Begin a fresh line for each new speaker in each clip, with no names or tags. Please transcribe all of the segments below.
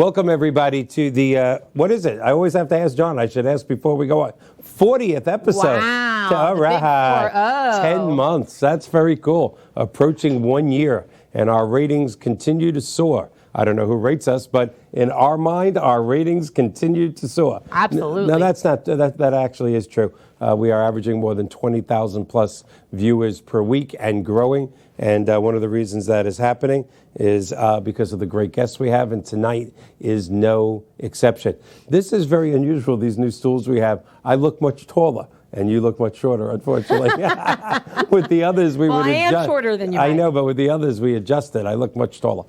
Welcome, everybody, to the, what is it? I always have to ask John. I should ask before we go on. 40th episode.
Wow.
All right.
4-0.
10 months. That's very cool. Approaching 1 year, and our ratings continue to soar. I don't know who rates us, but in our mind, our ratings continue to soar.
Absolutely.
No, that's not, that actually is true. We are averaging more than 20,000 plus viewers per week and growing. And one of the reasons that is happening is because of the great guests we have, and tonight is no exception. This is very unusual, these new stools we have. I look much taller, and you look much shorter, unfortunately. With the others, we would adjust.
I am shorter than you.
I know, but with the others, we adjusted. I look much taller.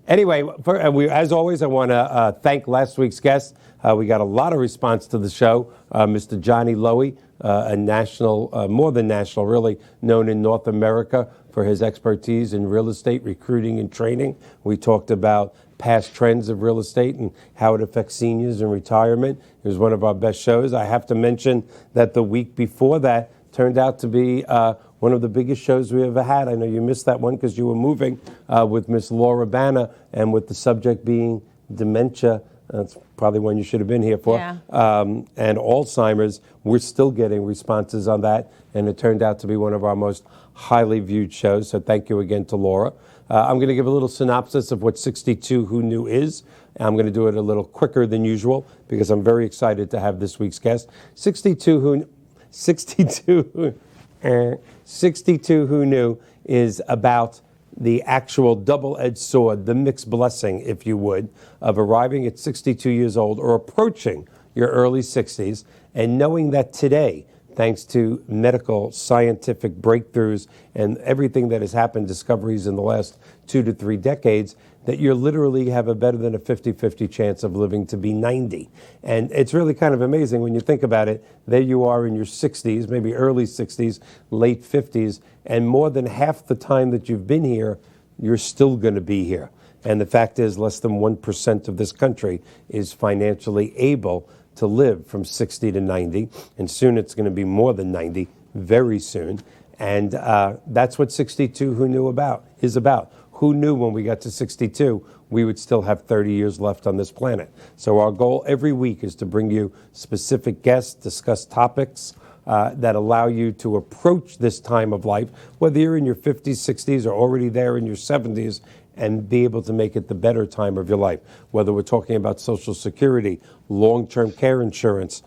Anyway, as always, I want to thank last week's guest. We got a lot of response to the show. Mr. Johnny Lowy, a national, more than national, really known in North America for his expertise in real estate, recruiting, and training. We talked about past trends of real estate and how it affects seniors and retirement. It was one of our best shows. I have to mention that the week before that turned out to be one of the biggest shows we ever had. I know you missed that one because you were moving with Miss Laura Banner, and with the subject being dementia. That's probably one you should have been here for.
Yeah.
And Alzheimer's. We're still getting responses on that, and it turned out to be one of our most highly viewed shows. So thank you again to Laura. I'm going to give a little synopsis of what 62 Who Knew is. I'm going to do it a little quicker than usual because I'm very excited to have this week's guest. 62 Who Knew is about the actual double-edged sword, the mixed blessing, if you would, of arriving at 62 years old or approaching your early 60s and knowing that today, thanks to medical, scientific breakthroughs and everything that has happened, discoveries in the last 2 to 3 decades, that you literally have a better than a 50-50 chance of living to be 90. And it's really kind of amazing when you think about it. There you are in your 60s, maybe early 60s, late 50s, and more than half the time that you've been here, you're still going to be here. And the fact is, less than 1% of this country is financially able to live from 60 to 90, and soon it's going to be more than 90, very soon. And that's what 62 Who Knew is about. Who knew when we got to 62 we would still have 30 years left on this planet? So our goal every week is to bring you specific guests, discuss topics that allow you to approach this time of life, whether you're in your 50s, 60s, or already there in your 70s, and be able to make it the better time of your life. Whether we're talking about Social Security, long-term care insurance,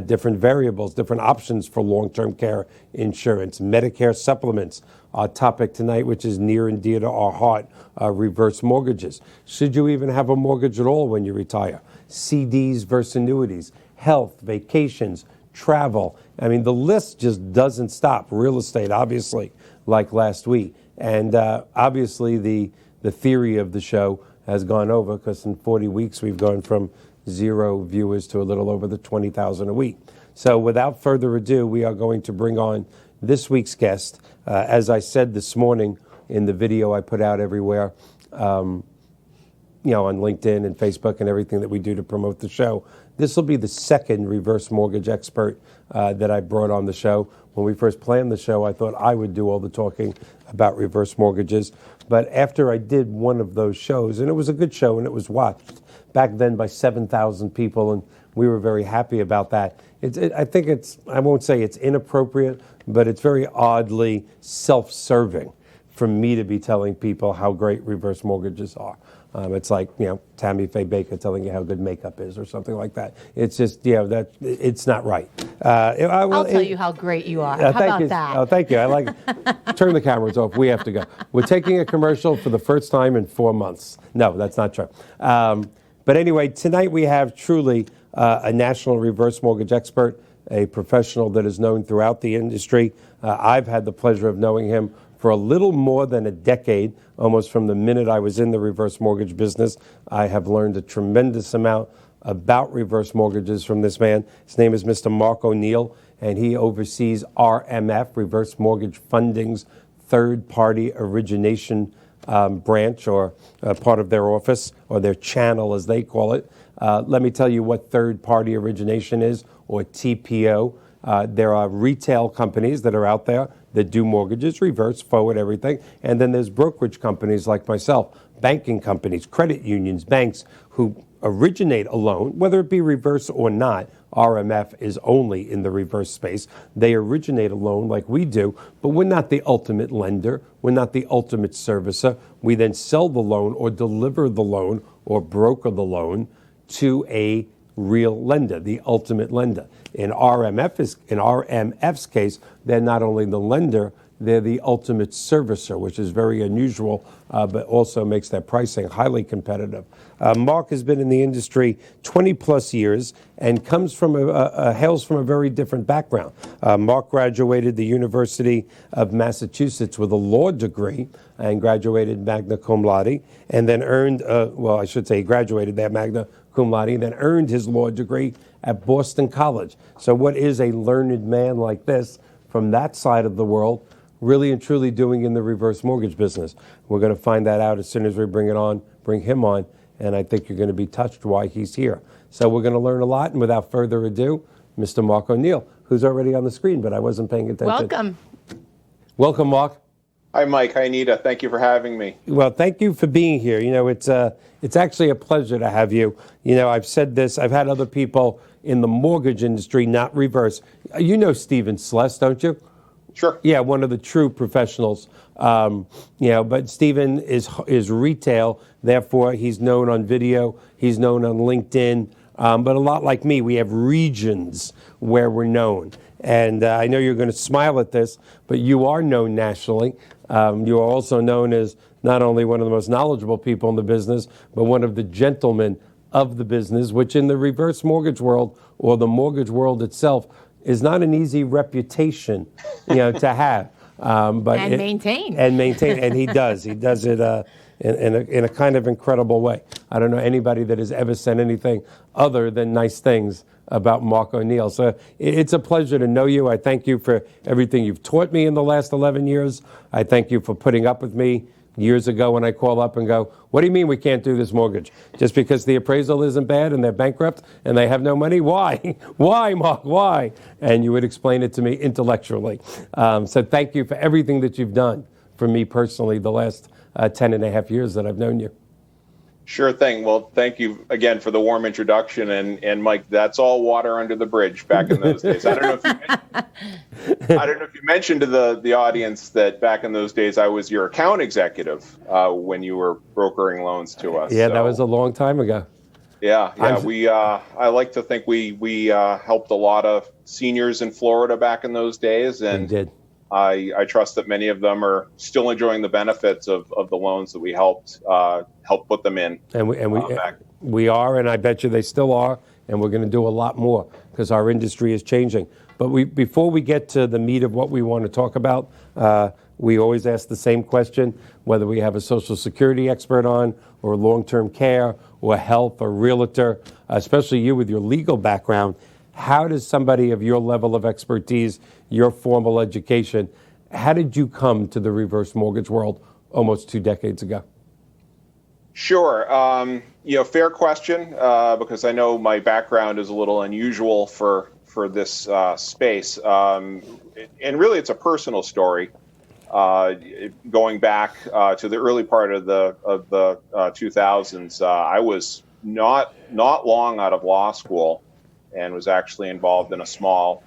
different variables, different options for long-term care insurance, Medicare supplements. Our topic tonight, which is near and dear to our heart, reverse mortgages. Should you even have a mortgage at all when you retire? CDs versus annuities, health, vacations, travel. I mean, the list just doesn't stop. Real estate, obviously, like last week. And obviously, the theory of the show has gone over because in 40 weeks, we've gone from 0 viewers to a little over the 20,000 a week. So without further ado, we are going to bring on this week's guest. As I said this morning in the video I put out everywhere, on LinkedIn and Facebook and everything that we do to promote the show, this will be the second reverse mortgage expert that I brought on the show. When we first planned the show, I thought I would do all the talking about reverse mortgages. But after I did one of those shows, and it was a good show and it was watched back then by 7,000 people, and we were very happy about that. I think I won't say it's inappropriate, but it's very oddly self-serving for me to be telling people how great reverse mortgages are. It's like, Tammy Faye Baker telling you how good makeup is or something like that. It's just, that it's not right.
I'll tell you how great you are. How about that?
Oh, thank you. I like turn the cameras off. We have to go. We're taking a commercial for the first time in 4 months. No, that's not true. But anyway, tonight we have truly a national reverse mortgage expert, a professional that is known throughout the industry. I've had the pleasure of knowing him for a little more than a decade, almost from the minute I was in the reverse mortgage business. I have learned a tremendous amount about reverse mortgages from this man. His name is Mr. Mark O'Neill, and he oversees RMF, Reverse Mortgage Funding's third-party origination branch, or part of their office, or their channel as they call it. Let me tell you what third-party origination is, or TPO. There are retail companies that are out there that do mortgages, reverse, forward, everything. And then there's brokerage companies like myself. banking companies, credit unions, banks who originate a loan, whether it be reverse or not. RMF is only in the reverse space. They originate a loan like we do, but we're not the ultimate lender. We're not the ultimate servicer. We then sell the loan or deliver the loan or broker the loan to a real lender, the ultimate lender. In RMF's case, they're not only the lender, they're the ultimate servicer, which is very unusual, but also makes that pricing highly competitive. Mark has been in the industry 20 plus years and hails from a very different background. Mark graduated the University of Massachusetts with a law degree and graduated magna cum laude, and then earned, he graduated there magna cum laude, and then earned his law degree at Boston College. So what is a learned man like this from that side of the world really and truly doing in the reverse mortgage business? We're going to find that out as soon as we bring him on, and I think you're going to be touched why he's here. So we're going to learn a lot, and without further ado, Mr. Mark O'Neill, who's already on the screen, but I wasn't paying attention. Welcome, Mark.
Hi, Mike. Hi, Anita. Thank you for having me.
Well, thank you for being here. You know, it's actually a pleasure to have you. You know, I've said this. I've had other people in the mortgage industry, not reverse. You know Stephen Sless, don't you?
Sure.
Yeah, one of the true professionals. But Stephen is retail. Therefore, he's known on video. He's known on LinkedIn. But a lot like me, we have regions where we're known. And I know you're going to smile at this, but you are known nationally. You are also known as not only one of the most knowledgeable people in the business, but one of the gentlemen of the business, which in the reverse mortgage world or the mortgage world itself is not an easy reputation, to have.
Maintain.
And he does. He does it in a kind of incredible way. I don't know anybody that has ever said anything other than nice things about Mark O'Neill. So it's a pleasure to know you. I thank you for everything you've taught me in the last 11 years. I thank you for putting up with me years ago when I call up and go, what do you mean we can't do this mortgage? Just because the appraisal isn't bad and they're bankrupt and they have no money? Why? Why, Mark? Why? And you would explain it to me intellectually. So thank you for everything that you've done for me personally the last 10 and a half years that I've known you.
Sure thing. Well, thank you again for the warm introduction. And Mike, that's all water under the bridge back in those days. I don't know if you mentioned to the audience that back in those days I was your account executive when you were brokering loans to us.
Yeah, so, that was a long time ago.
Yeah. I like to think we helped a lot of seniors in Florida back in those days, and
we did.
I trust that many of them are still enjoying the benefits of the loans that we helped put them in.
And we are, and I bet you they still are, and we're going to do a lot more because our industry is changing. But before we get to the meat of what we want to talk about, we always ask the same question, whether we have a Social Security expert on, or long-term care, or health, or realtor, especially you with your legal background. How does somebody of your level of expertise, your formal education, how did you come to the reverse mortgage world almost 2 decades ago?
Sure. Fair question, because I know my background is a little unusual for this space. And really, it's a personal story. Going back to the early part of the 2000s, I was not long out of law school, and was actually involved in a small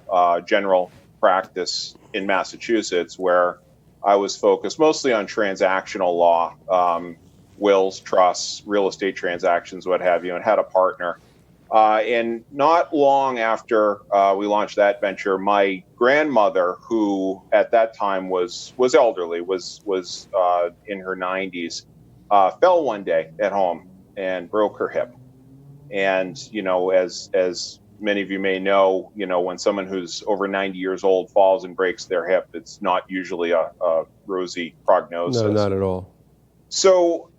general practice in Massachusetts where I was focused mostly on transactional law, wills, trusts, real estate transactions, what have you, and had a partner. And not long after we launched that venture, my grandmother, who at that time was elderly, was in her 90s, fell one day at home and broke her hip. And, as many of you may know, when someone who's over 90 years old falls and breaks their hip, it's not usually a rosy prognosis.
No, not at all.
So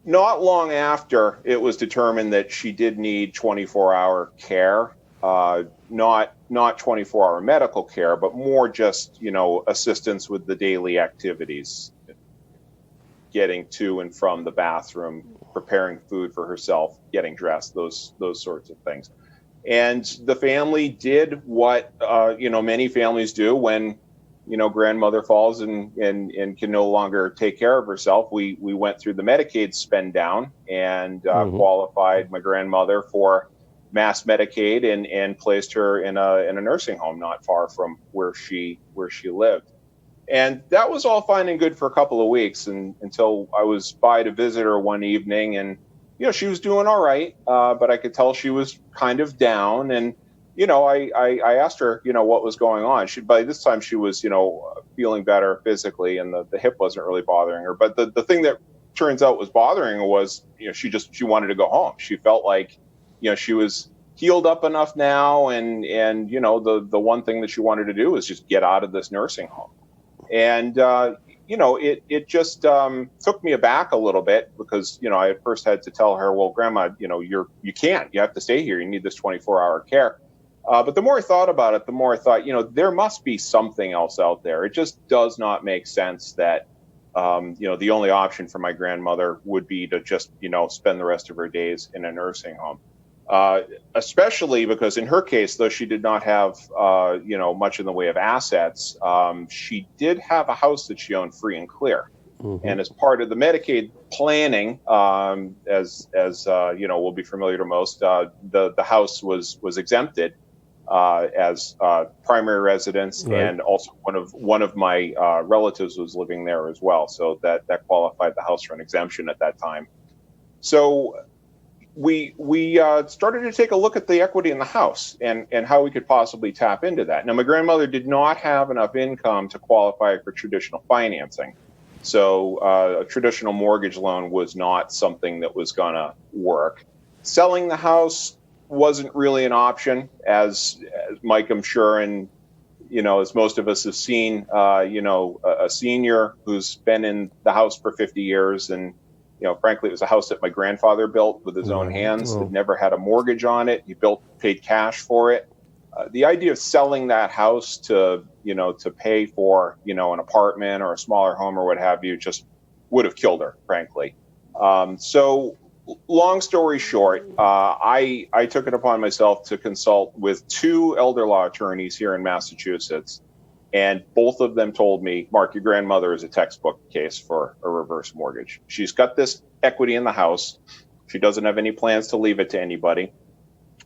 not long after, it was determined that she did need 24-hour care, not 24-hour medical care, but more just, assistance with the daily activities, getting to and from the bathroom, preparing food for herself, getting dressed, those sorts of things. And the family did what, many families do when grandmother falls and can no longer take care of herself, we went through the Medicaid spend down and qualified my grandmother for mass Medicaid and placed her in a nursing home not far from where she lived. And that was all fine and good for a couple of weeks until I was by to visit her one evening, and she was doing all right, but I could tell she was kind of down. And I asked her what was going on. By this time she was feeling better physically, and the hip wasn't really bothering her. But the thing that turns out was bothering her was she wanted to go home. She felt like she was healed up enough now, and the one thing that she wanted to do was just get out of this nursing home. And, it just took me aback a little bit because, I at first had to tell her, well, Grandma, you have to stay here. You need this 24-hour care. But the more I thought about it, the more I thought, there must be something else out there. It just does not make sense that, the only option for my grandmother would be to just, spend the rest of her days in a nursing home. Especially because in her case, though she did not have, much in the way of assets, she did have a house that she owned free and clear. Mm-hmm. And as part of the Medicaid planning, as will be familiar to most, the house was exempted as primary residence, right. And also one of my relatives was living there as well, so that qualified the house for an exemption at that time. So we started to take a look at the equity in the house and how we could possibly tap into that. Now, my grandmother did not have enough income to qualify for traditional financing. So a traditional mortgage loan was not something that was going to work. Selling the house wasn't really an option, as Mike, I'm sure, and as most of us have seen, a senior who's been in the house for 50 years and frankly, it was a house that my grandfather built with his own hands. That never had a mortgage on it. He paid cash for it. The idea of selling that house to pay for, an apartment or a smaller home or what have you, just would have killed her, frankly. So long story short, I took it upon myself to consult with 2 elder law attorneys here in Massachusetts. And both of them told me, Mark, your grandmother is a textbook case for a reverse mortgage. She's got this equity in the house. She doesn't have any plans to leave it to anybody.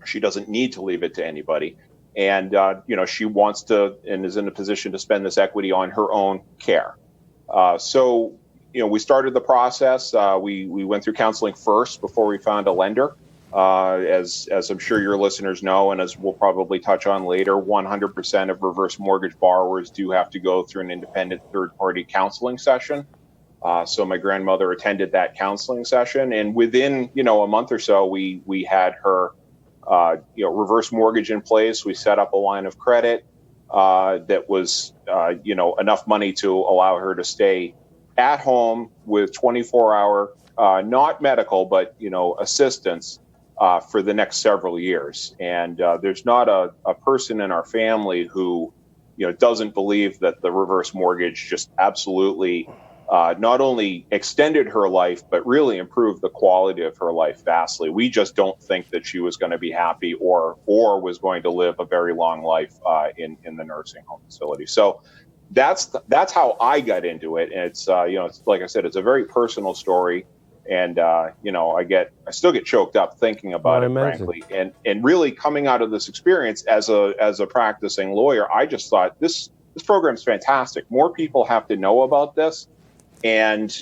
She doesn't need to leave it to anybody. And, she wants to and is in a position to spend this equity on her own care. So we started the process. We went through counseling first before we found a lender. As I'm sure your listeners know, and as we'll probably touch on later, 100% of reverse mortgage borrowers do have to go through an independent third-party counseling session. So my grandmother attended that counseling session, and within a month or so, we had her reverse mortgage in place. We set up a line of credit that was enough money to allow her to stay at home with 24-hour not medical but assistance for the next several years. And there's not a person in our family who, doesn't believe that the reverse mortgage just absolutely not only extended her life, but really improved the quality of her life vastly. We just don't think that she was going to be happy or was going to live a very long life in the nursing home facility. So that's how I got into it. And it's, it's, like I said, it's a very personal story. And, I still get choked up thinking about it, frankly. And really coming out of this experience as a practicing lawyer, I just thought this program's fantastic. More people have to know about this. And,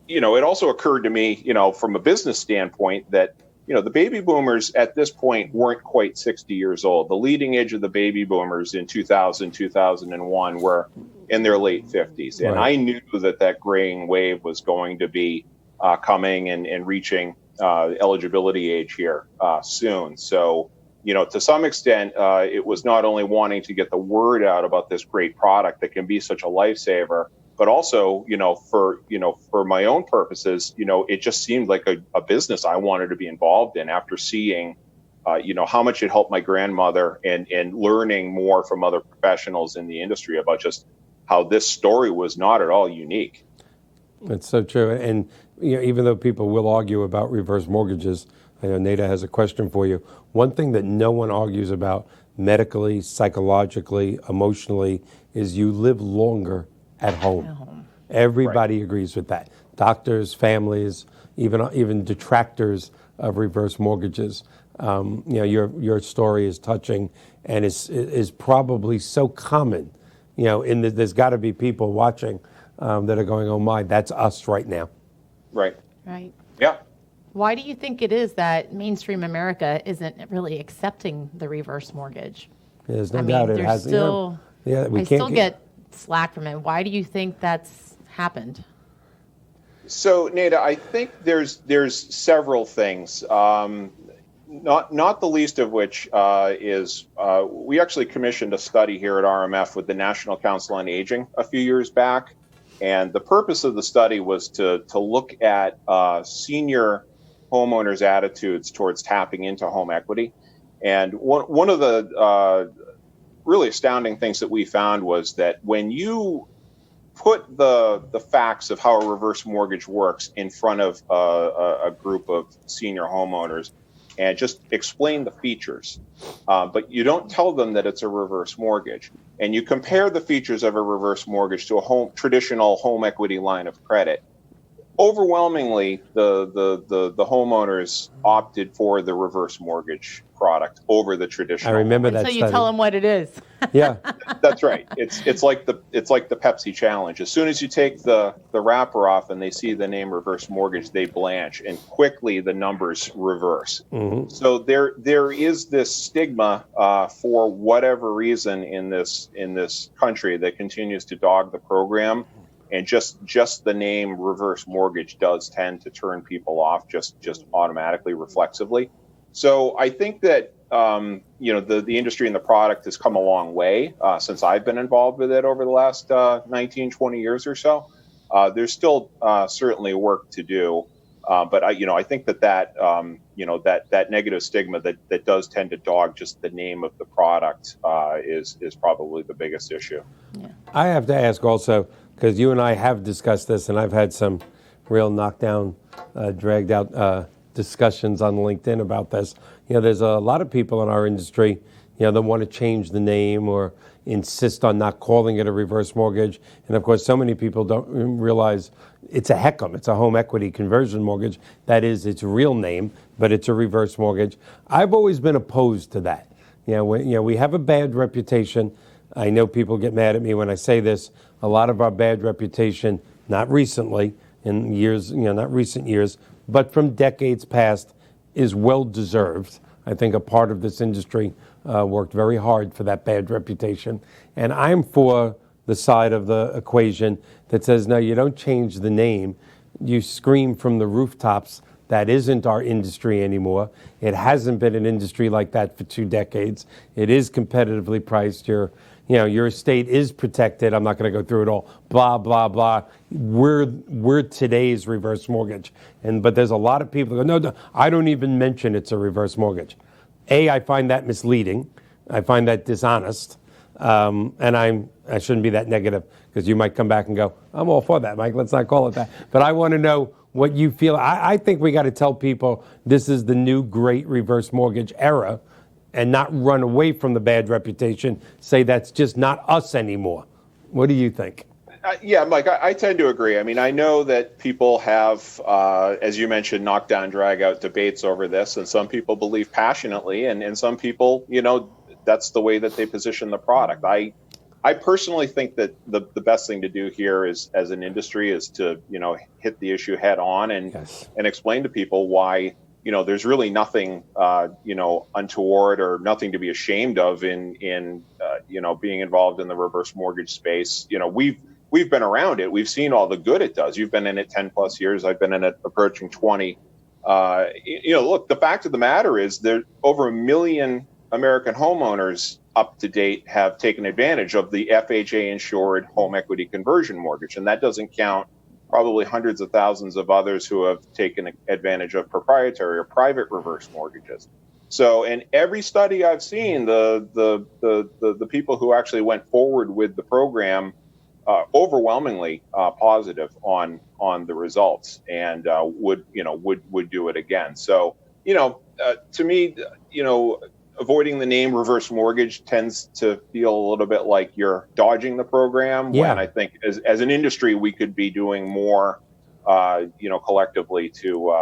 it also occurred to me, from a business standpoint that, the baby boomers at this point weren't quite 60 years old. The leading age of the baby boomers in 2000, 2001 were in their late 50s. And I knew that graying wave was going to be coming and reaching eligibility age here soon. So, to some extent, it was not only wanting to get the word out about this great product that can be such a lifesaver, but also, for my own purposes, it just seemed like a business I wanted to be involved in after seeing, how much it helped my grandmother and learning more from other professionals in the industry about just how this story was not at all unique.
It's so true. And even though people will argue about reverse mortgages, I know Nada has a question for you. One thing that no one argues about medically, psychologically, emotionally, is you live longer at home. Everybody agrees with that. Doctors, families, even detractors of reverse mortgages. Your story is touching and is probably so common. There's got to be people watching that are going, "Oh my, that's us right now."
Right.
Right.
Yeah.
Why do you think it is that mainstream America isn't really accepting the reverse mortgage?
There's no doubt it has.
I still get slack from it. Why do you think that's happened?
So, Nada, I think there's several things. Not the least of which is we actually commissioned a study here at RMF with the National Council on Aging a few years back, and the purpose of the study was to look at senior homeowners' attitudes towards tapping into home equity. And one of the really astounding things that we found was that when you put the facts of how a reverse mortgage works in front of a group of senior homeowners and just explain the features, but you don't tell them that it's a reverse mortgage, and you compare the features of a reverse mortgage to a traditional home equity line of credit, overwhelmingly the homeowners opted for the reverse mortgage product over the traditional.
I remember that.
So you tell them what it is.
Yeah,
that's right. It's like the Pepsi challenge. As soon as you take the wrapper off and they see the name reverse mortgage, they blanch, and quickly the numbers reverse. Mm-hmm. So there is this stigma for whatever reason in this country that continues to dog the program. And just the name reverse mortgage does tend to turn people off just automatically, reflexively. So I think that the industry and the product has come a long way since I've been involved with it over the last 19, 20 years or so. There's still certainly work to do, but I think that negative stigma that does tend to dog just the name of the product is probably the biggest issue.
Yeah.
I have to ask also, because you and I have discussed this, and I've had some real knockdown, dragged out discussions on LinkedIn about this. There's a lot of people in our industry, that want to change the name or insist on not calling it a reverse mortgage. And of course, so many people don't realize it's a HECM. It's a home equity conversion mortgage. That is its real name, but it's a reverse mortgage. I've always been opposed to that. We have a bad reputation. I know people get mad at me when I say this. A lot of our bad reputation, not recently, in years, not recent years, but from decades past, is well deserved. I think a part of this industry worked very hard for that bad reputation. And I'm for the side of the equation that says, no, you don't change the name. You scream from the rooftops, that isn't our industry anymore. It hasn't been an industry like that for 2 decades. It is competitively priced. Your estate is protected. I'm not going to go through it all. Blah, blah, blah. We're today's reverse mortgage. But there's a lot of people who go, no, I don't even mention it's a reverse mortgage. I find that misleading. I find that dishonest. And I shouldn't be that negative, because you might come back and go, I'm all for that, Mike. Let's not call it that. But I want to know what you feel. I think we got to tell people this is the new great reverse mortgage era, and not run away from the bad reputation, say that's just not us anymore. What do you think?
Yeah, Mike, I tend to agree. I mean, I know that people have, as you mentioned, knockdown, drag out debates over this, and some people believe passionately, and some people, that's the way that they position the product. I personally think that the best thing to do here is, as an industry, is to, hit the issue head on and explain to people why, there's really nothing, untoward or nothing to be ashamed of in being involved in the reverse mortgage space. We've been around it. We've seen all the good it does. You've been in it 10 plus years. I've been in it approaching 20. Look, the fact of the matter is there over 1 million American homeowners up to date have taken advantage of the FHA insured home equity conversion mortgage. And that doesn't count probably hundreds of thousands of others who have taken advantage of proprietary or private reverse mortgages. So in every study I've seen, the people who actually went forward with the program overwhelmingly positive on the results, and would do it again. So to me, avoiding the name reverse mortgage tends to feel a little bit like you're dodging the program.
Yeah.
When I think as an industry we could be doing more, collectively to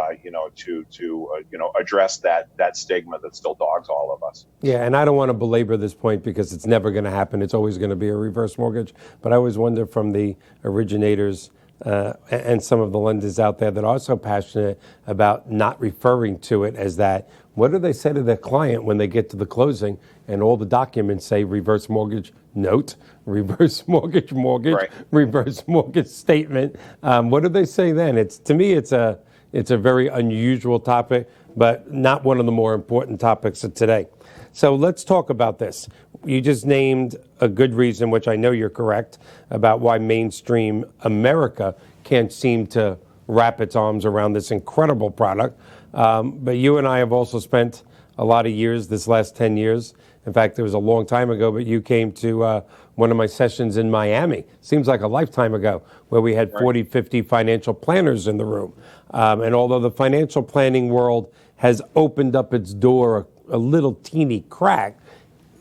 address that stigma that still dogs all of us.
Yeah, and I don't want to belabor this point because it's never going to happen. It's always going to be a reverse mortgage. But I always wonder from the originators and some of the lenders out there that are so passionate about not referring to it as that. What do they say to their client when they get to the closing and all the documents say reverse mortgage note, reverse mortgage,
Right.
reverse mortgage statement? What do they say then? To me, it's a very unusual topic, but not one of the more important topics of today. So let's talk about this. You just named a good reason, which I know you're correct, about why mainstream America can't seem to wrap its arms around this incredible product. But you and I have also spent a lot of years, this last 10 years. In fact, it was a long time ago, but you came to one of my sessions in Miami. Seems like a lifetime ago, where we had 40, 50 financial planners in the room. And although the financial planning world has opened up its door a little teeny crack,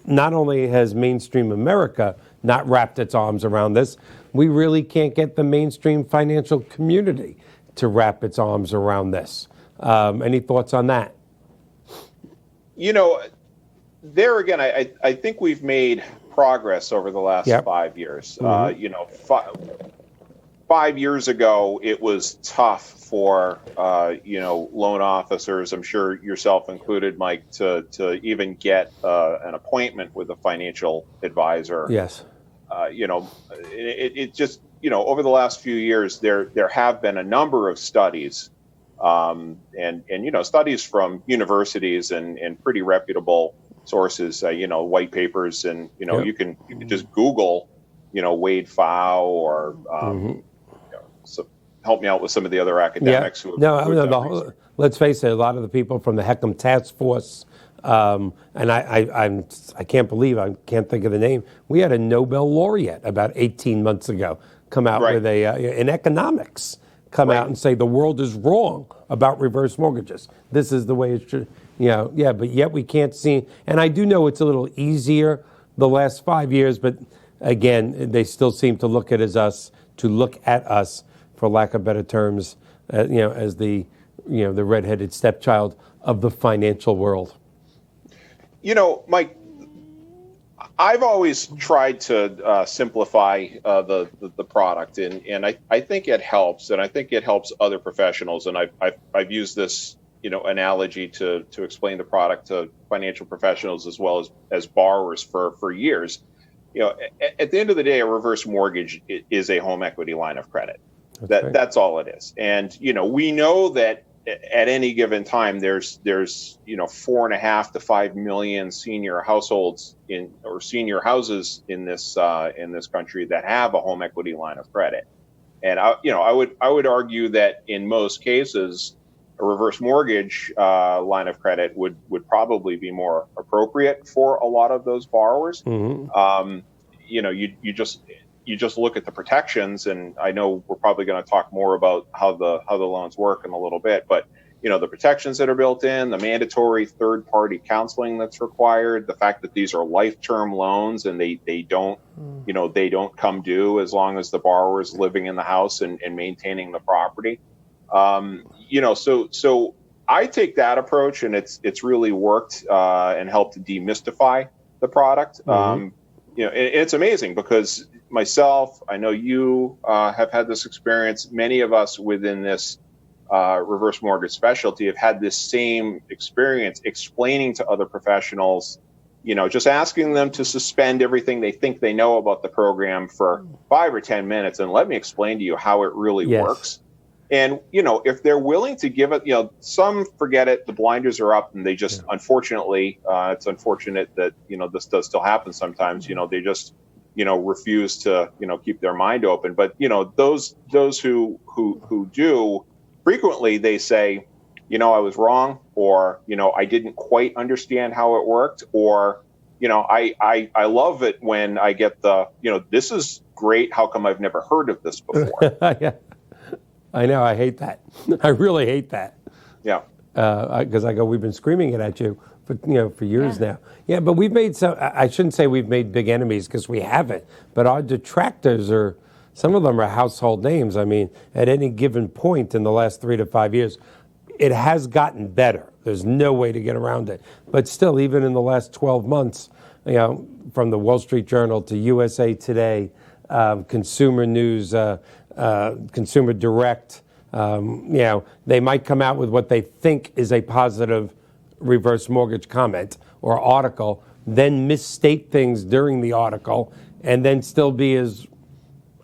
not only has mainstream America not wrapped its arms around this, we really can't get the mainstream financial community to wrap its arms around this. Any thoughts on that?
There again, I think we've made progress over the last 5 years. 5 years ago, it was tough for loan officers, I'm sure yourself included, Mike, to even get an appointment with a financial advisor.
Yes.
It just over the last few years, there have been a number of studies, and studies from universities and pretty reputable sources, white papers, and you can just Google Wade Pfau or so help me out with some of the other academics who have
let's face it, a lot of the people from the Heckham Task Force, and I can't believe, I can't think of the name. We had a Nobel laureate about 18 months ago come out with in economics, out and say the world is wrong about reverse mortgages. This is the way it should, but yet we can't see. And I do know it's a little easier the last 5 years, but again, they still seem to look at us, for lack of better terms, as the redheaded stepchild of the financial world.
Mike, I've always tried to simplify the product, and I think it helps, and I think it helps other professionals. And I've used this analogy to explain the product to financial professionals as well as borrowers for years. At the end of the day, a reverse mortgage is a home equity line of credit. That's all it is. And we know that at any given time there's 4.5 to 5 million senior households or senior houses in this country that have a home equity line of credit. And I would argue that in most cases a reverse mortgage line of credit would probably be more appropriate for a lot of those borrowers. Mm-hmm. You just look at the protections, and I know we're probably going to talk more about how the loans work in a little bit, but the protections that are built in, the mandatory third-party counseling that's required, the fact that these are life-term loans and they don't come due as long as the borrower is living in the house and maintaining the property. So I take that approach, and it's really worked and helped demystify the product. Mm-hmm. It's amazing because myself, I know you have had this experience. Many of us within this reverse mortgage specialty have had this same experience explaining to other professionals, just asking them to suspend everything they think they know about the program for 5 or 10 minutes and let me explain to you how it really works. And, if they're willing to give it, some forget it, the blinders are up, and they just, unfortunately, it's unfortunate that, this does still happen sometimes, they just, refuse to, keep their mind open. But, those who do, frequently they say, I was wrong, or, I didn't quite understand how it worked, or, I love it when I get this is great. How come I've never heard of this before?
Yeah, I know. I hate that. I really hate that.
Yeah.
Because I go, we've been screaming it at you for years now. Yeah, but we've made I shouldn't say we've made big enemies because we haven't. But our detractors some of them are household names. I mean, at any given point in the last 3 to 5 years, it has gotten better. There's no way to get around it. But still, even in the last 12 months, from the Wall Street Journal to USA Today, Consumer News, Consumer Direct, they might come out with what they think is a positive reverse mortgage comment or article, then misstate things during the article, and then still be as,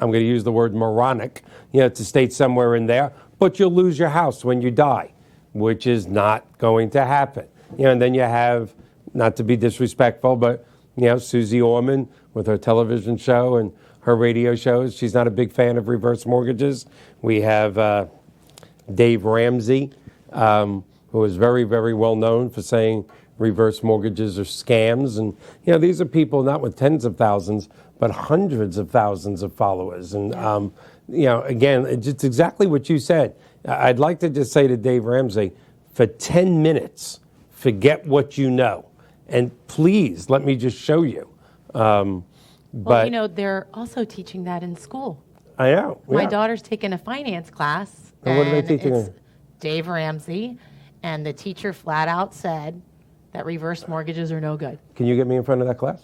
I'm going to use the word moronic, to state somewhere in there, but you'll lose your house when you die, which is not going to happen. And then you have, not to be disrespectful, but, Susie Orman with her television show and her radio shows. She's not a big fan of reverse mortgages. We have Dave Ramsey, who is very, very well known for saying reverse mortgages are scams. And, these are people not with tens of thousands, but hundreds of thousands of followers. And, again, it's exactly what you said. I'd like to just say to Dave Ramsey, for 10 minutes, forget what you know. And please, let me just show you.
But they're also teaching that in school.
I know.
My daughter's taking a finance class.
And what are they teaching
it's
her?
Dave Ramsey, and the teacher flat out said that reverse mortgages are no good.
Can you get me in front of that class?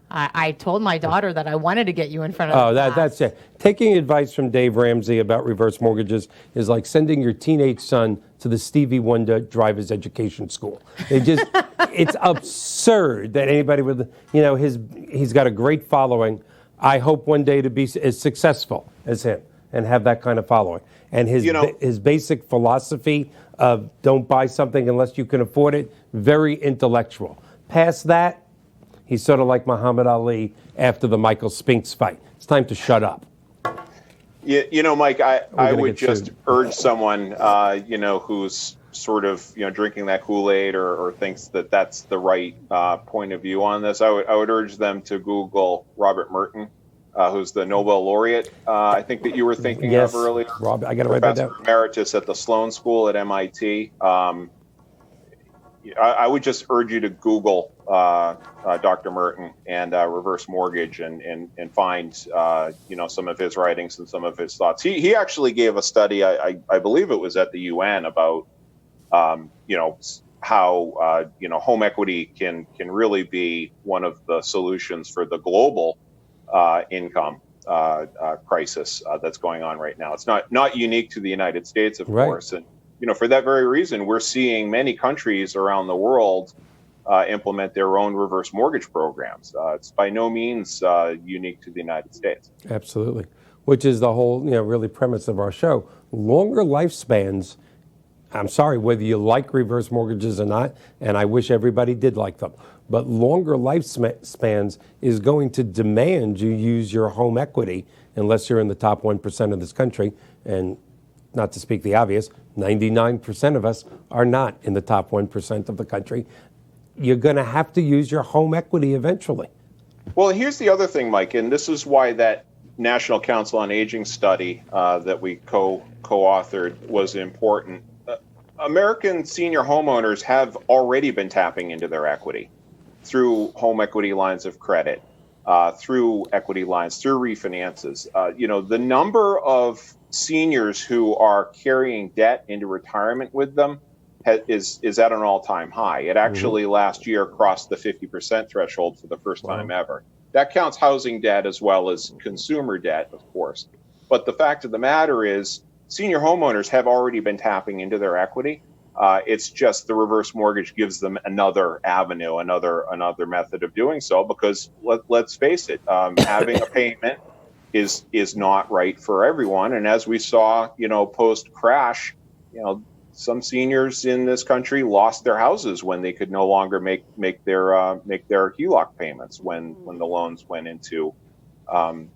I told my daughter that I wanted to get you in front of the class.
That's it. Taking advice from Dave Ramsey about reverse mortgages is like sending your teenage son to the Stevie Wonder driver's education school. It's absurd that anybody would, he's got a great following. I hope one day to be as successful as him and have that kind of following. And his basic philosophy of don't buy something unless you can afford it, very intellectual. Past that, he's sort of like Muhammad Ali after the Michael Spinks fight. It's time to shut up.
Mike, I would just urge someone, who's sort of, drinking that Kool-Aid or thinks that that's the right point of view on this. I would urge them to Google Robert Merton, who's the Nobel laureate, I think that you were thinking of earlier.
Rob, I got to write that down.
Professor Emeritus at the Sloan School at MIT. I would just urge you to Google Dr. Merton and reverse mortgage and find some of his writings and some of his thoughts. He actually gave a study, I believe it was at the UN, about how home equity can really be one of the solutions for the global income crisis that's going on right now. It's not unique to the United States, of course, and for that very reason, we're seeing many countries around the world implement their own reverse mortgage programs. It's by no means unique to the United States.
Absolutely, which is the whole really premise of our show. Longer lifespans. I'm sorry, whether you like reverse mortgages or not, and I wish everybody did like them, but longer lifespans is going to demand you use your home equity unless you're in the top 1% of this country. And not to speak the obvious, 99% of us are not in the top 1% of the country. You're going to have to use your home equity eventually.
Well, here's the other thing, Mike, and this is why that National Council on Aging study that we co-authored was important. American senior homeowners have already been tapping into their equity through home equity lines of credit, through equity lines, through refinances. The number of seniors who are carrying debt into retirement with them is at an all-time high. It actually last year crossed the 50% threshold for the first time ever. That counts housing debt as well as consumer debt, of course. But the fact of the matter is, senior homeowners have already been tapping into their equity. It's just the reverse mortgage gives them another avenue, another method of doing so, because let's face it, having a payment is not right for everyone. And as we saw, post crash, some seniors in this country lost their houses when they could no longer make their HELOC payments when the loans went into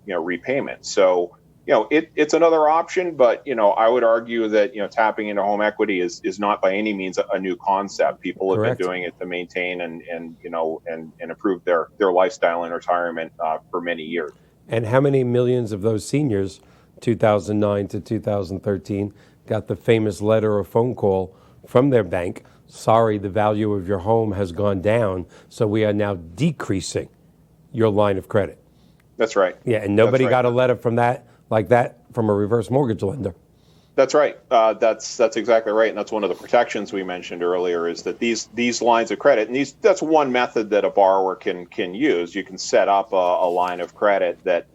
repayment. So it's another option, but I would argue that tapping into home equity is not by any means a new concept. People have been
Correct.
doing it to maintain and improve their lifestyle in retirement for many years.
And how many millions of those seniors, 2009 to 2013, got the famous letter or phone call from their bank? Sorry, the value of your home has gone down, so we are now decreasing your line of credit.
That's right.
Yeah, and nobody
That's right.
got a letter from that like that from a reverse mortgage lender.
That's right. That's exactly right, and that's one of the protections we mentioned earlier. Is that these lines of credit, and that's one method that a borrower can use. You can set up a line of credit that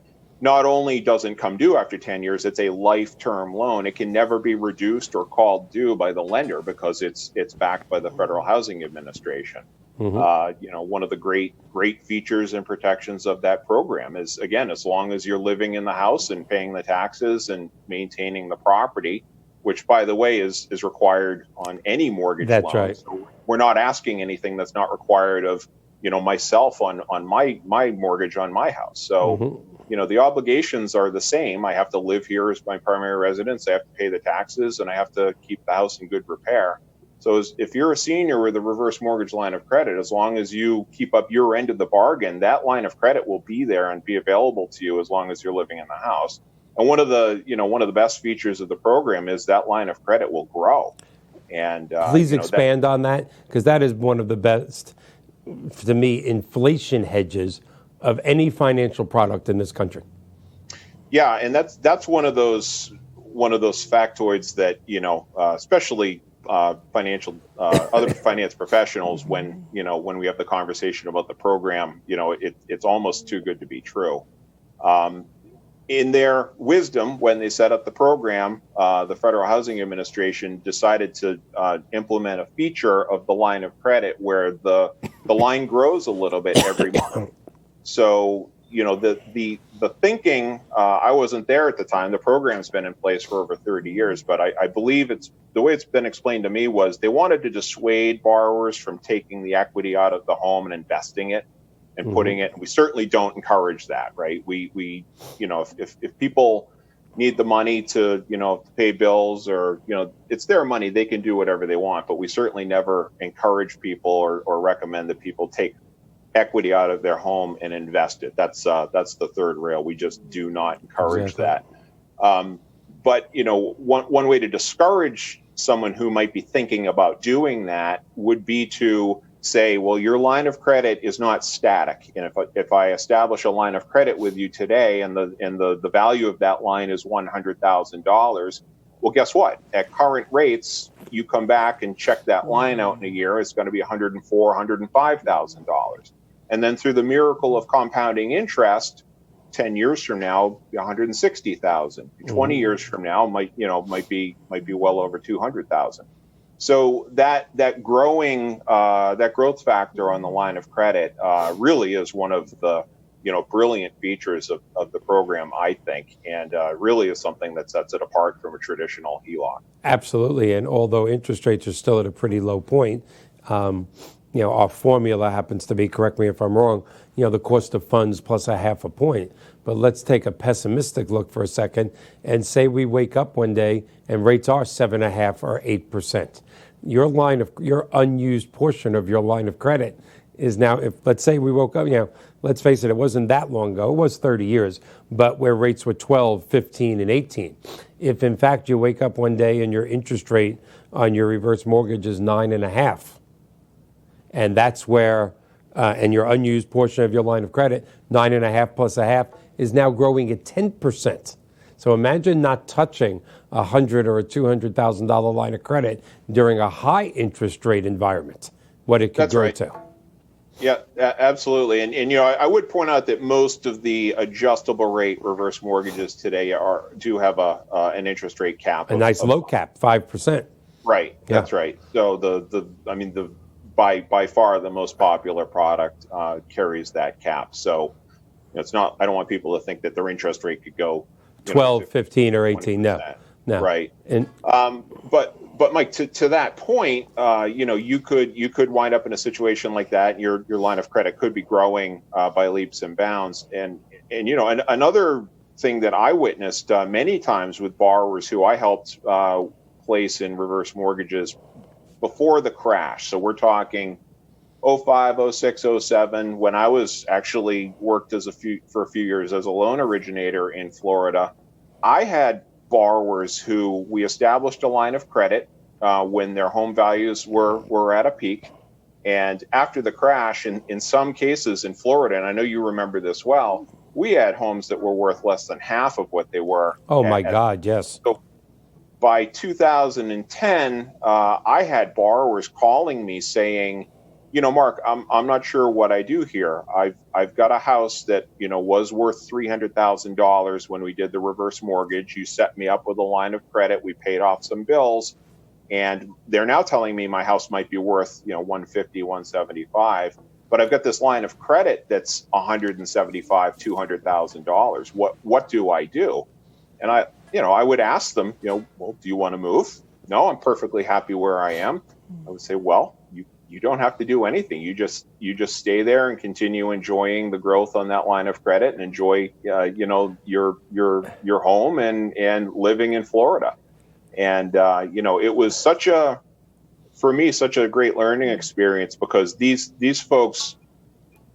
not only doesn't come due after 10 years, it's a life-term loan. It can never be reduced or called due by the lender because it's backed by the Federal Housing Administration. One of the great features and protections of that program is, again, as long as you're living in the house and paying the taxes and maintaining the property, which, by the way, is required on any mortgage
That's
loan.
right.
So we're not asking anything that's not required of myself on my mortgage on my house. So the obligations are the same. I have to live here as my primary residence. I have to pay the taxes, and I have to keep the house in good repair. So if you're a senior with a reverse mortgage line of credit, as long as you keep up your end of the bargain, that line of credit will be there and be available to you as long as you're living in the house. And one of the best features of the program is that line of credit will grow. And
please expand on that, because that is one of the best, to me, inflation hedges of any financial product in this country.
Yeah, and that's one of those factoids that especially financial other finance professionals, when we have the conversation about the program, it's almost too good to be true. In their wisdom, when they set up the program, the Federal Housing Administration decided to implement a feature of the line of credit where the line grows a little bit every month. So the thinking, I wasn't there at the time. The program's been in place for over 30 years, but I believe the way it's been explained to me was they wanted to dissuade borrowers from taking the equity out of the home and investing it and putting it. And we certainly don't encourage that, right? We if people need the money to pay bills, or it's their money, they can do whatever they want. But we certainly never encourage people or recommend that people take equity out of their home and invest it. That's the third rail. We just do not encourage that. But one way to discourage someone who might be thinking about doing that would be to say, well, your line of credit is not static, and if I establish a line of credit with you today, and the value of that line is $100,000, well, guess what? At current rates, you come back and check that line out in a year, it's going to be $104,000, $105,000. And then through the miracle of compounding interest, 10 years from now, $160,000. 20 years from now might be well over 200,000. So that growth factor on the line of credit really is one of the brilliant features of the program, I think, and really is something that sets it apart from a traditional HELOC.
Absolutely, and although interest rates are still at a pretty low point, our formula happens to be, correct me if I'm wrong, the cost of funds plus a half a point. But let's take a pessimistic look for a second and say we wake up one day and rates are 7.5% or 8%. Your unused portion of your line of credit is now, if let's say we woke up, let's face it wasn't that long ago, it was 30 years, but where rates were 12, 15, and 18. If in fact you wake up one day and your interest rate on your reverse mortgage is 9.5%, and that's where, and your unused portion of your line of credit, 9.5 plus a half, is now growing at 10%. So imagine not touching a $100,000 or a $200,000 line of credit during a high interest rate environment, what it could grow to.
Yeah, absolutely. And I would point out that most of the adjustable rate reverse mortgages today do have an interest rate cap.
A nice low cap, 5%.
Right. Yeah. That's right. So by far the most popular product carries that cap. So it's not. I don't want people to think that their interest rate could go
12, 15, or 18. No.
Right. And but Mike, to that point, you could wind up in a situation like that. And your line of credit could be growing by leaps and bounds. And another thing that I witnessed many times with borrowers who I helped place in reverse mortgages before the crash. So we're talking 05, 06, 07, when I was actually worked for a few years as a loan originator in Florida. I had borrowers who we established a line of credit when their home values were at a peak. And after the crash, in some cases in Florida, and I know you remember this well, we had homes that were worth less than half of what they were.
Oh, my God, yes.
So by 2010, I had borrowers calling me saying, Mark, I'm not sure what I do here. I've got a house that, was worth $300,000 when we did the reverse mortgage. You set me up with a line of credit. We paid off some bills. And they're now telling me my house might be worth, 150, 175, but I've got this line of credit that's $175, $200,000. What do I do? And I would ask them, well, do you want to move? No, I'm perfectly happy where I am. I would say, well, you don't have to do anything. You just stay there and continue enjoying the growth on that line of credit and enjoy, your home and living in Florida. And, it was for me, such a great learning experience because these folks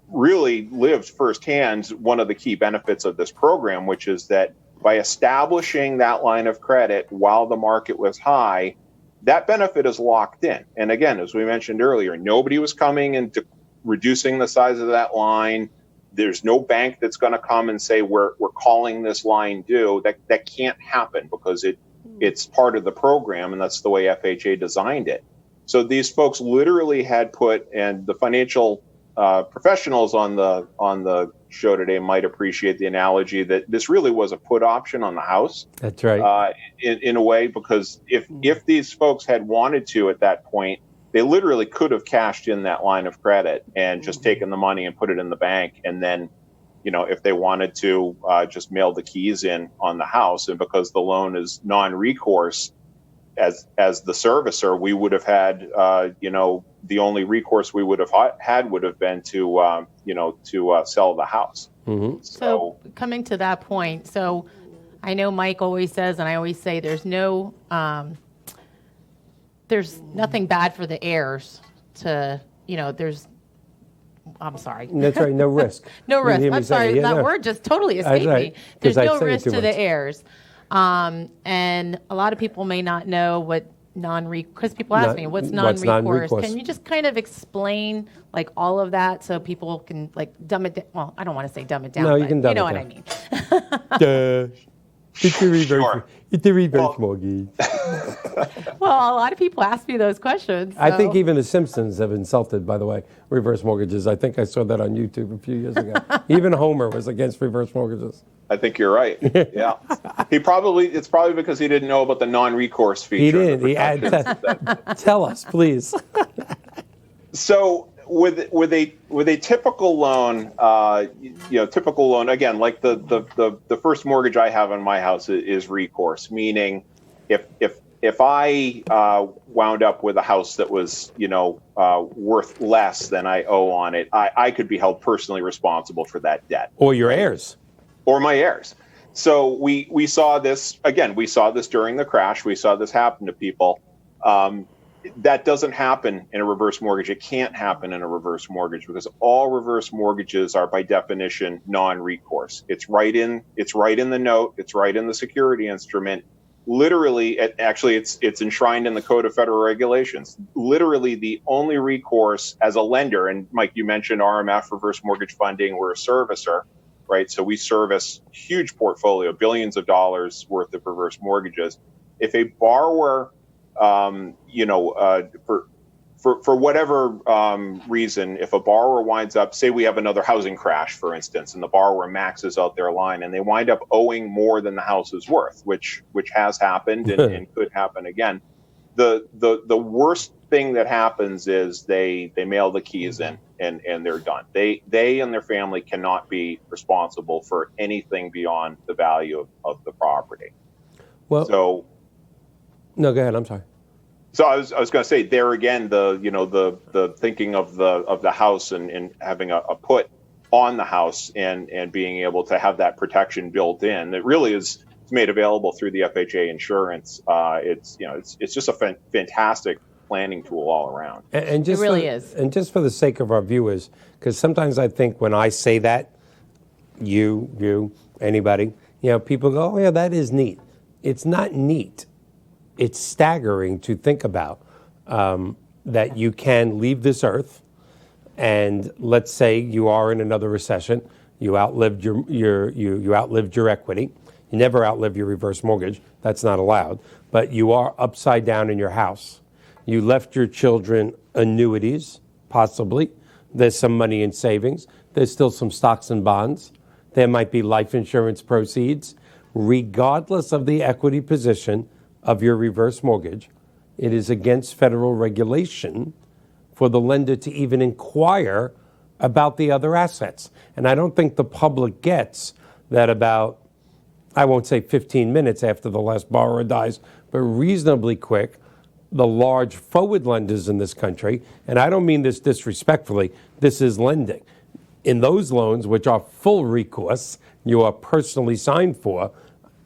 really lived firsthand one of the key benefits of this program, which is that by establishing that line of credit while the market was high, that benefit is locked in. And again, as we mentioned earlier, nobody was coming and reducing the size of that line. There's no bank that's going to come and say, we're calling this line due. That can't happen because it's part of the program, and that's the way FHA designed it. So these folks literally had and the financial professionals on the show today might appreciate the analogy that this really was a put option on the house.
That's right.
In a way, because if these folks had wanted to at that point, they literally could have cashed in that line of credit and just taken the money and put it in the bank, and then if they wanted to just mail the keys in on the house. And because the loan is non-recourse, as the servicer, we would have had, the only recourse we would have had would have been to sell the house.
Mm-hmm.
So coming to that point, so I know Mike always says, and I always say, there's nothing bad for the heirs to, I'm sorry.
That's right, no risk.
No risk. I'm sorry,
Yeah,
that
no.
word just totally escaped
right,
me. There's
'cause I
no
say it
risk
too
to
much.
the heirs. And a lot of people may not know what because people ask me, what's
what's
non-recourse?
non-recourse?
Can you just kind of explain all of that so people can dumb it down? Well, I don't want to say dumb it down,
No, you
but
can dumb
you know
it
what I
down.
mean.
It's the reverse.
Sure.
It's the reverse mortgage.
Well, a lot of people ask me those questions.
I think
so-
even the Simpsons have insulted, by the way, reverse mortgages. I think I saw that on YouTube a few years ago. Even Homer was against reverse mortgages.
I think you're right. Yeah, it's probably because he didn't know about the non-recourse feature.
He didn't. Tell us, please.
So with a typical loan, typical loan, again, like the first mortgage I have on my house is recourse, meaning if I wound up with a house that was worth less than I owe on it, I could be held personally responsible for that debt.
Or your heirs.
Or my heirs. So we saw this, again, we saw this during the crash. We saw this happen to people. That doesn't happen in a reverse mortgage. It can't happen in a reverse mortgage because all reverse mortgages are by definition non-recourse. It's right in the note. It's right in the security instrument. Literally, it's enshrined in the Code of Federal Regulations. Literally, the only recourse as a lender, and Mike, you mentioned RMF, reverse mortgage funding, we're a servicer, right? So we service huge portfolio, billions of dollars worth of reverse mortgages. If a borrower, for whatever reason, if a borrower winds up, say we have another housing crash, for instance, and the borrower maxes out their line and they wind up owing more than the house is worth, which has happened and could happen again. The worst thing that happens is they mail the keys in and they're done. They and their family cannot be responsible for anything beyond the value of the property.
Well,
so
no, go ahead. I'm sorry.
So I was going to say there again, the thinking of the house and having a put on the house and being able to have that protection built in. It really is made available through the FHA insurance. It's just a fantastic planning tool all around.
And just
It really is.
And just for the sake of our viewers, because sometimes I think when I say that, anybody, people go, oh yeah, that is neat. It's not neat. It's staggering to think about that you can leave this earth, and let's say you are in another recession. You outlived you outlived your equity. You never outlive your reverse mortgage. That's not allowed. But you are upside down in your house. You left your children annuities, possibly. There's some money in savings. There's still some stocks and bonds. There might be life insurance proceeds. Regardless of the equity position of your reverse mortgage, it is against federal regulation for the lender to even inquire about the other assets. And I don't think the public gets that about, I won't say 15 minutes after the last borrower dies, but reasonably quick, the large forward lenders in this country, and I don't mean this disrespectfully, this is lending. In those loans, which are full recourse, you are personally signed for,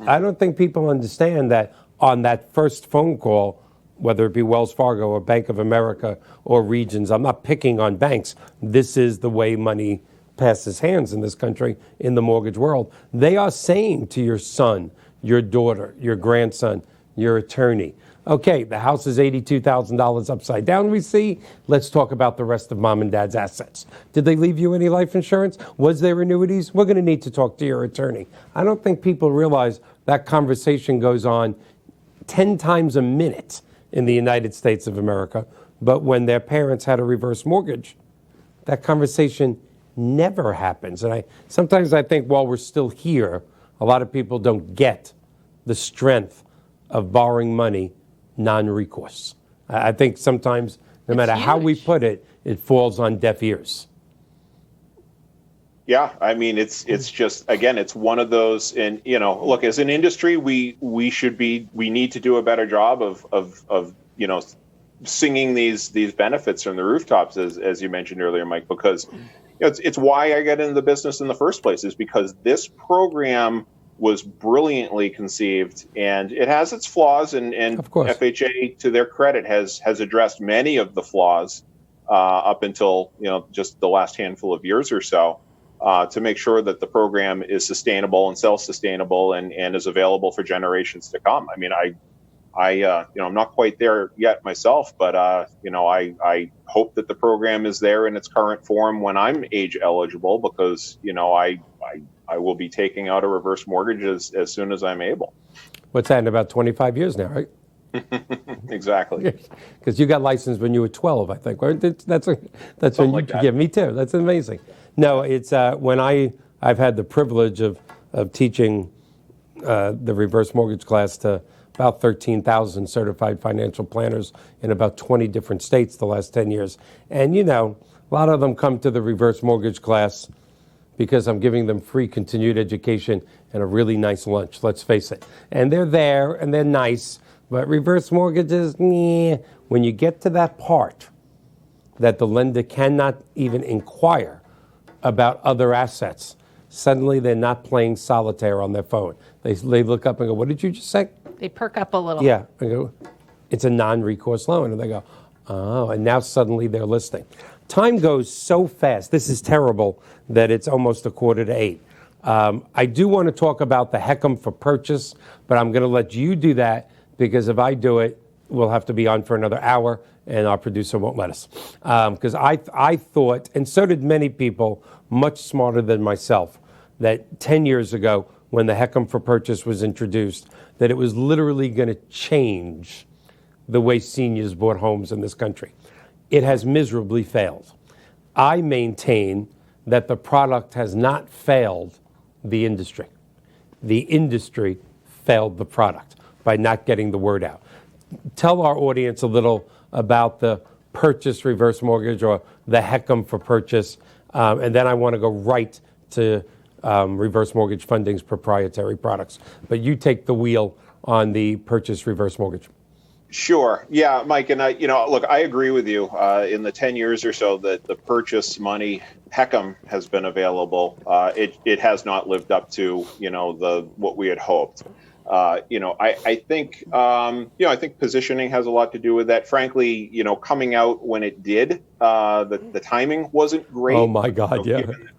I don't think people understand that on that first phone call, whether it be Wells Fargo or Bank of America or Regions, I'm not picking on banks, this is the way money passes hands in this country, in the mortgage world. They are saying to your son, your daughter, your grandson, your attorney, okay, the house is $82,000 upside down, we see. Let's talk about the rest of mom and dad's assets. Did they leave you any life insurance? Was there annuities? We're going to need to talk to your attorney. I don't think people realize that conversation goes on 10 times a minute in the United States of America. But when their parents had a reverse mortgage, that conversation never happens. And sometimes I think while we're still here, a lot of people don't get the strength of borrowing money non-recourse. I think sometimes, no matter how we put it, it falls on deaf ears.
Yeah, I mean, it's just, again, it's one of those, and look, as an industry, we need to do a better job of singing these benefits from the rooftops, as you mentioned earlier, Mike, because it's why I got into the business in the first place, is because this program was brilliantly conceived, and it has its flaws, and
of course,
FHA, to their credit, has addressed many of the flaws up until just the last handful of years or so, to make sure that the program is sustainable and self-sustainable and is available for generations to come. I mean, I'm not quite there yet myself, but I hope that the program is there in its current form when I'm age eligible, because I will be taking out a reverse mortgage as soon as I'm able.
What's that, in about 25 years now, right?
Exactly.
Because you got licensed when you were 12, I think. Right? That's when you give me too. That's amazing. No, it's when I've had the privilege of teaching the reverse mortgage class to about 13,000 certified financial planners in about 20 different states the last 10 years. And, a lot of them come to the reverse mortgage class because I'm giving them free continued education and a really nice lunch, let's face it. And they're there and they're nice, but reverse mortgages, when you get to that part that the lender cannot even inquire about other assets, suddenly they're not playing solitaire on their phone. They look up and go, what did you just say?
They perk up a little.
Yeah, I go, it's a non-recourse loan. And they go, oh, and now suddenly they're listening. Time goes so fast. This is terrible that it's almost 7:45. I do want to talk about the HECM for purchase, but I'm going to let you do that, because if I do it, we'll have to be on for another hour, and our producer won't let us. Because I thought, and so did many people much smarter than myself, that 10 years ago, when the HECM for purchase was introduced, that it was literally going to change the way seniors bought homes in this country. It has miserably failed. I maintain that the product has not failed the industry. The industry failed the product by not getting the word out. Tell our audience a little about the purchase reverse mortgage, or the HECM for purchase, and then I want to go right to reverse mortgage funding's proprietary products. But you take the wheel on the purchase reverse mortgage.
Sure. Yeah, Mike, and look, I agree with you. In the 10 years or so that the purchase money Peckham has been available, it has not lived up to, the what we had hoped. I think, I think positioning has a lot to do with that. Frankly, coming out when it did, the timing wasn't
Oh
great.
my God, yeah.
Given,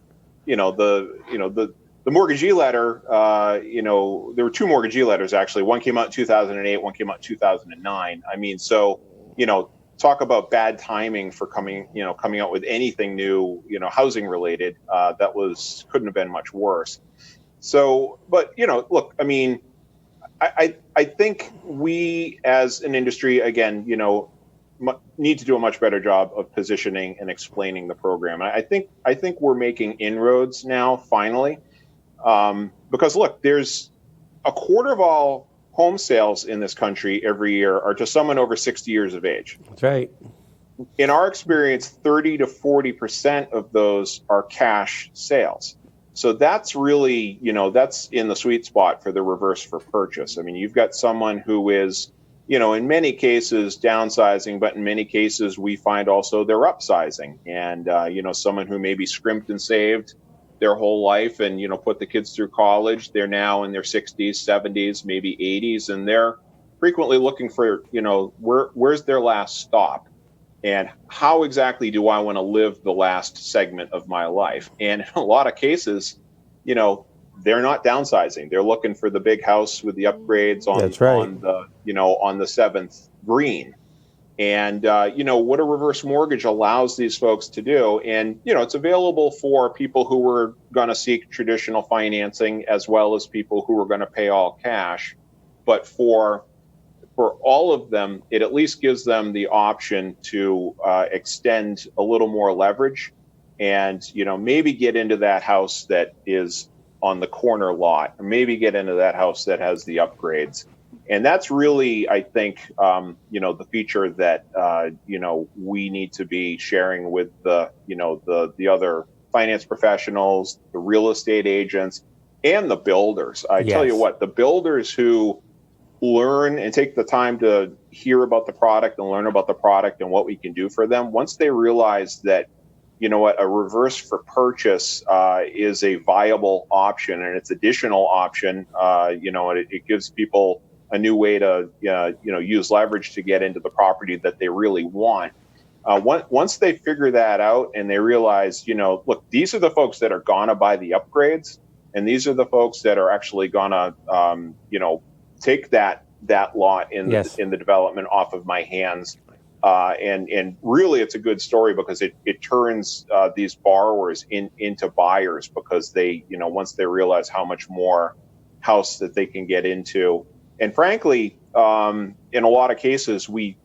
the mortgagee letter, there were two mortgagee letters actually. One came out in 2008, one came out in 2009. I mean, so, talk about bad timing for coming out with anything new, housing related. That couldn't have been much worse. So, but, look, I mean, I think we as an industry, again, need to do a much better job of positioning and explaining the program. And I think we're making inroads now, finally. Because look, there's a quarter of all home sales in this country every year are to someone over 60 years of age.
That's right.
In our experience, 30 to 40% of those are cash sales. So that's really, that's in the sweet spot for the reverse for purchase. I mean, you've got someone who is, in many cases downsizing, but in many cases we find also they're upsizing. And, someone who maybe scrimped and saved their whole life and, put the kids through college. They're now in their 60s, 70s, maybe 80s, and they're frequently looking for, where's their last stop? And how exactly do I want to live the last segment of my life? And in a lot of cases, they're not downsizing. They're looking for the big house with the upgrades on,
That's right.
on the, on the seventh green. And, what a reverse mortgage allows these folks to do. And, it's available for people who were going to seek traditional financing as well as people who were going to pay all cash. But for all of them, it at least gives them the option to extend a little more leverage and, maybe get into that house that is on the corner lot, or maybe get into that house that has the upgrades. And that's really, I think, the feature that, we need to be sharing with the other finance professionals, the real estate agents, and the builders. I tell you what, the builders who learn and take the time to hear about the product and learn about the product and what we can do for them, once they realize that, a reverse for purchase is a viable option and it's additional option, it gives people a new way to, use leverage to get into the property that they really want. Once they figure that out and they realize, look, these are the folks that are going to buy the upgrades, and these are the folks that are actually going to, take that lot in the development off of my hands. And really, it's a good story because it turns these borrowers into buyers because they, once they realize how much more house that they can get into. And frankly, in a lot of cases, we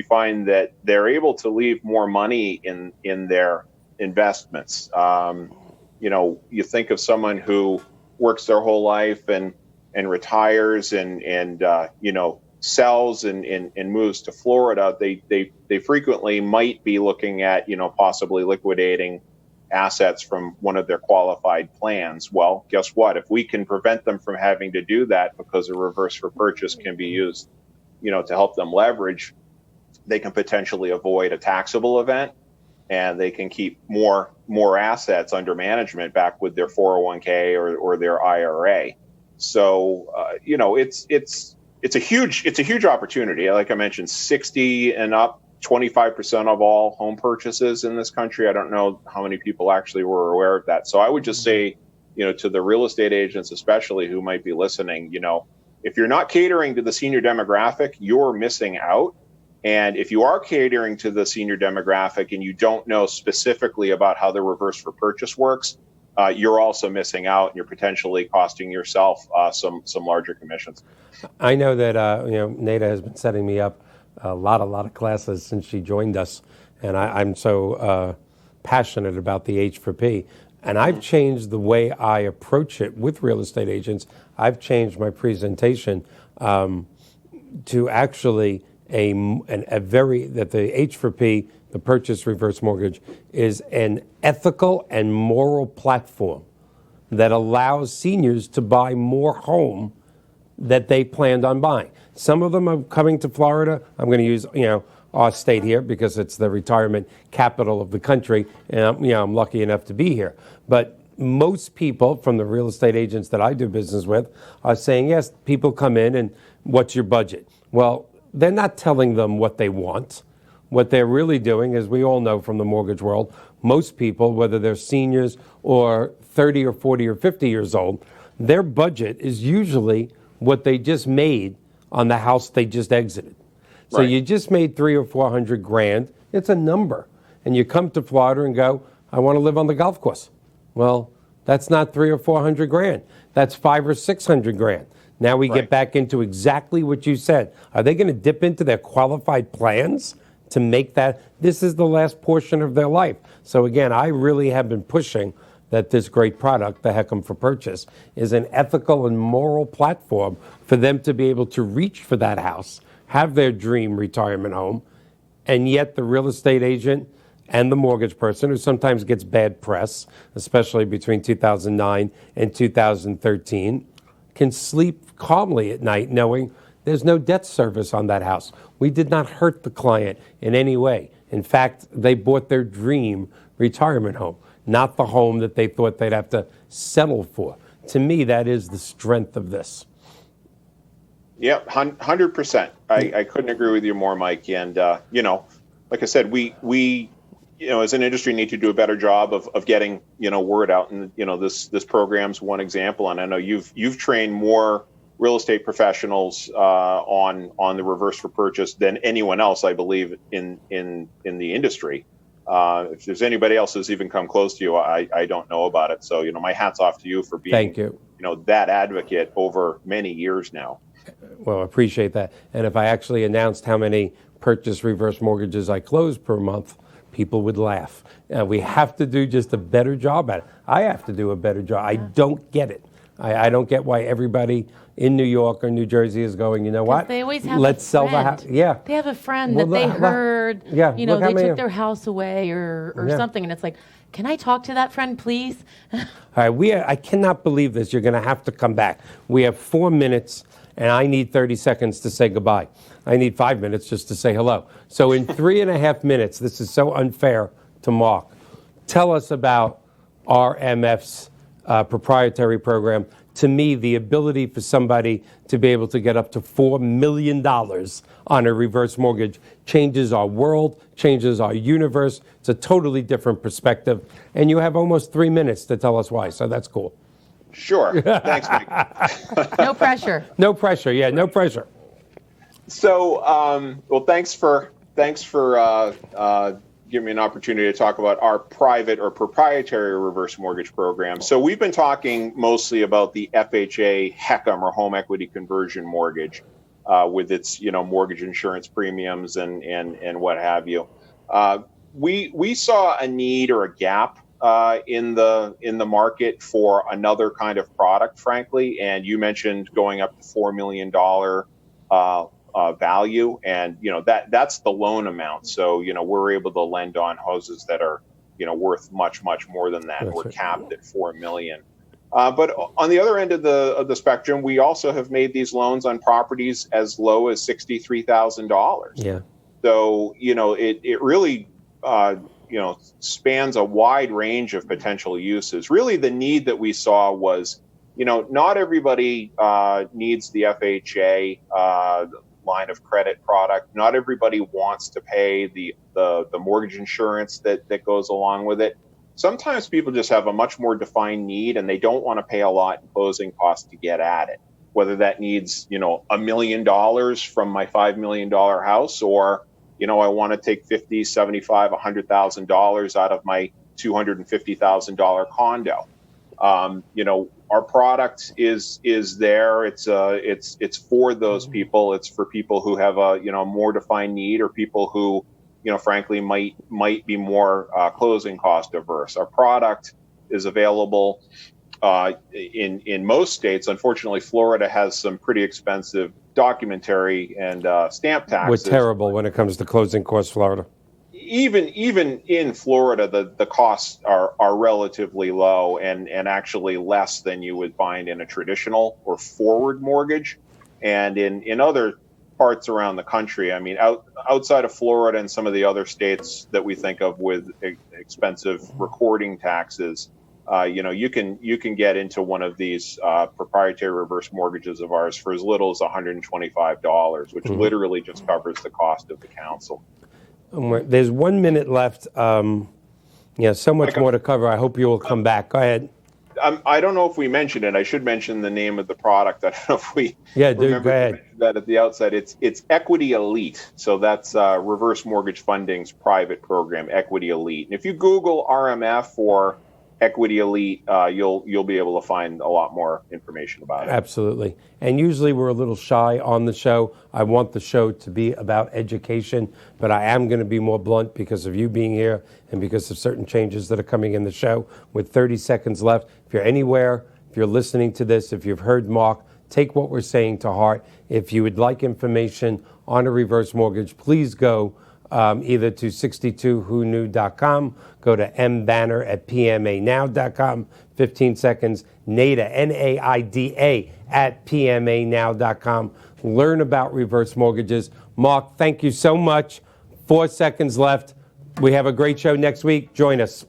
find that they're able to leave more money in their investments. You think of someone who works their whole life and retires and sells and moves to Florida. They frequently might be looking at possibly liquidating assets from one of their qualified plans. Well, guess what? If we can prevent them from having to do that because a reverse for purchase can be used, to help them leverage, they can potentially avoid a taxable event and they can keep more assets under management back with their 401k or their IRA. So, it's a huge opportunity. Like I mentioned, 60 and up, 25% of all home purchases in this country. I don't know how many people actually were aware of that. So I would just say, to the real estate agents, especially who might be listening, if you're not catering to the senior demographic, you're missing out. And if you are catering to the senior demographic and you don't know specifically about how the reverse for purchase works, you're also missing out and you're potentially costing yourself some larger commissions.
I know that, Nada has been setting me up a lot of classes since she joined us, and I'm so passionate about the H for P. And I've changed the way I approach it with real estate agents. I've changed my presentation to actually that the H for P, the purchase reverse mortgage, is an ethical and moral platform that allows seniors to buy more home that they planned on buying. Some of them are coming to Florida. I'm going to use, our state here because it's the retirement capital of the country, and I'm lucky enough to be here. But most people from the real estate agents that I do business with are saying, yes, people come in and what's your budget? Well, they're not telling them what they want. What they're really doing, as we all know from the mortgage world, most people, whether they're seniors or 30 or 40 or 50 years old, their budget is usually what they just made on the house they just exited. So
Right.
you just made 300 or 400 grand. It's a number. And you come to Florida and go, I want to live on the golf course. Well, that's not 300 or 400 grand. That's 500 or 600 grand. Now we
Right.
get back into exactly what you said. Are they going to dip into their qualified plans to make that? This is the last portion of their life. So again, I really have been pushing that this great product, the Heckam for Purchase, is an ethical and moral platform for them to be able to reach for that house, have their dream retirement home, and yet the real estate agent and the mortgage person, who sometimes gets bad press, especially between 2009 and 2013, can sleep calmly at night knowing there's no debt service on that house. We did not hurt the client in any way. In fact, they bought their dream retirement home, not the home that they thought they'd have to settle for. To me, that is the strength of this.
Yep, 100%. I couldn't agree with you more, Mike. And like I said, we as an industry need to do a better job of getting word out. And this program's one example. And I know you've trained more real estate professionals on the reverse for purchase than anyone else, I believe, in the industry. If there's anybody else who's even come close to you, I don't know about it. So my hat's off to you for being
Thank you.
That advocate over many years now.
Well, I appreciate that. And if I actually announced how many purchase reverse mortgages I close per month, people would laugh. We have to do just a better job at it. I have to do a better job. I don't get it. I don't get why everybody in New York or New Jersey is going, you know what?
They always have
Let's
a
sell the
friend.
house. Yeah.
They have a friend
Well,
that they
look-
heard,
yeah, look how
they
many-
took their house away or
Yeah.
something. And it's like, can I talk to that friend, please?
All right, I cannot believe this. You're going to have to come back. We have 4 minutes, and I need 30 seconds to say goodbye. I need 5 minutes just to say hello. So in 3.5 minutes, this is so unfair to Mark. Tell us about RMF's proprietary program. To me, the ability for somebody to be able to get up to $4 million on a reverse mortgage changes our world, changes our universe. It's a totally different perspective. And you have almost 3 minutes to tell us why, so that's cool.
Sure. Thanks, Mike.
No pressure.
No pressure. Yeah, no pressure.
So, well, thanks for giving me an opportunity to talk about our private or proprietary reverse mortgage program. So we've been talking mostly about the FHA HECM or home equity conversion mortgage with its mortgage insurance premiums and what have you. We saw a need or a gap in the market for another kind of product, frankly. And you mentioned going up to $4 million value, and that's the loan amount. So we're able to lend on houses that are worth much more than that.
That's
We're
right.
capped at $4 million. But on the other end of the spectrum, we also have made these loans on properties as low as $63,000.
Yeah.
So it really spans a wide range of potential uses. Really, the need that we saw was not everybody needs the FHA line of credit product. Not everybody wants to pay the mortgage insurance that goes along with it. Sometimes people just have a much more defined need and they don't want to pay a lot in closing costs to get at it. Whether that needs, $1 million from my $5 million house, or, I want to take $50,000, $75,000, $100,000 out of my $250,000 condo. Our product is there. It's for those people. It's for people who have a more defined need, or people who frankly might be more closing cost averse. Our product is available in most states. Unfortunately, Florida has some pretty expensive documentary and stamp taxes.
We're terrible when it comes to closing costs, Florida.
Even in Florida, the costs are relatively low and actually less than you would find in a traditional or forward mortgage. And in other parts around the country, I mean, outside of Florida and some of the other states that we think of with expensive recording taxes, you can get into one of these proprietary reverse mortgages of ours for as little as $125, which literally just covers the cost of the counsel.
There's 1 minute left. So much more to cover. I hope you will come back. Go ahead.
I don't know if we mentioned it. I should mention the name of the product. I don't know if we
remember
go ahead. To mention that at the outset. It's Equity Elite. So that's Reverse Mortgage Funding's private program, Equity Elite. And if you Google RMF or Equity Elite, you'll be able to find a lot more information about it.
Absolutely. And usually we're a little shy on the show. I want the show to be about education, but I am going to be more blunt because of you being here and because of certain changes that are coming in the show. With 30 seconds left, if you're anywhere, if you're listening to this, if you've heard Mark, take what we're saying to heart. If you would like information on a reverse mortgage, please go either to 62whoknew.com, go to mbanner@pmanow.com, 15 seconds, NAIDA, N-A-I-D-A, @pmanow.com. Learn about reverse mortgages. Mark, thank you so much. 4 seconds left. We have a great show next week. Join us.